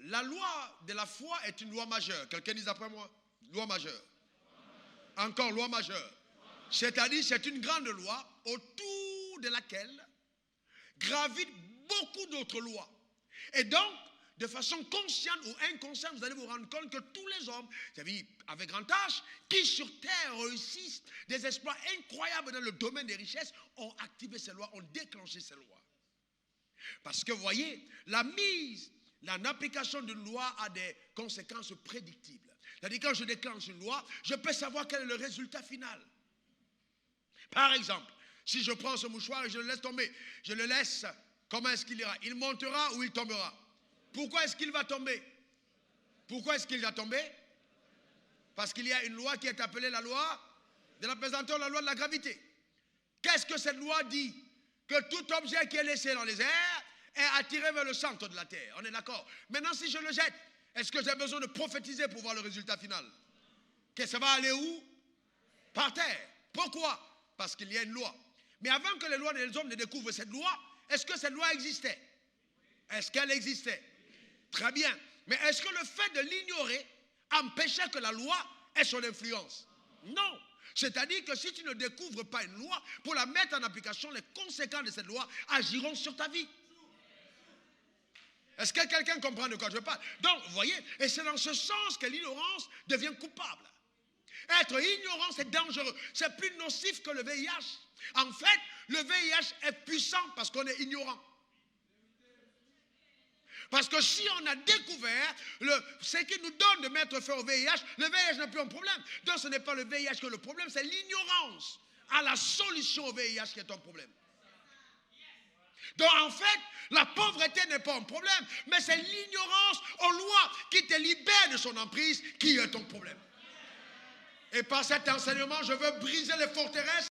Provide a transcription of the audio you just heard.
la loi de la foi est une loi majeure. Quelqu'un dit après moi, loi majeure. Encore loi majeure. C'est-à-dire, c'est une grande loi autour de laquelle gravitent beaucoup d'autres lois. Et donc, de façon consciente ou inconsciente, vous allez vous rendre compte que tous les hommes, vous avez avec grand H, qui sur terre réussissent des exploits incroyables dans le domaine des richesses, ont activé ces lois, ont déclenché ces lois. Parce que vous voyez, l'application d'une loi a des conséquences prédictibles. C'est-à-dire, quand je déclenche une loi, je peux savoir quel est le résultat final. Par exemple, si je prends ce mouchoir et je le laisse tomber, je le laisse, comment est-ce qu'il ira? Il montera ou il tombera? Pourquoi est-ce qu'il va tomber? Pourquoi est-ce qu'il va tomber? Parce qu'il y a une loi qui est appelée la loi de la pesanteur, la loi de la gravité. Qu'est-ce que cette loi dit? Que tout objet qui est laissé dans les airs est attiré vers le centre de la terre. On est d'accord? Maintenant, si je le jette, est-ce que j'ai besoin de prophétiser pour voir le résultat final? Que ça va aller où? Par terre. Pourquoi? Parce qu'il y a une loi. Mais avant que les lois des hommes ne découvrent cette loi, est-ce que cette loi existait? Est-ce qu'elle existait? Très bien. Mais est-ce que le fait de l'ignorer empêchait que la loi ait son influence? Non. C'est-à-dire que si tu ne découvres pas une loi, pour la mettre en application, les conséquences de cette loi agiront sur ta vie. Est-ce que quelqu'un comprend de quoi je parle? Donc, vous voyez, et c'est dans ce sens que l'ignorance devient coupable. Être ignorant, c'est dangereux. C'est plus nocif que le VIH. En fait, le VIH est puissant parce qu'on est ignorant. Parce que si on a découvert ce qui nous donne de mettre fin au VIH, le VIH n'a plus un problème. Donc ce n'est pas le VIH qui est le problème, c'est l'ignorance à la solution au VIH qui est un problème. Donc en fait, la pauvreté n'est pas un problème, mais c'est l'ignorance aux lois qui te libère de son emprise qui est ton problème. Et par cet enseignement, je veux briser les forteresses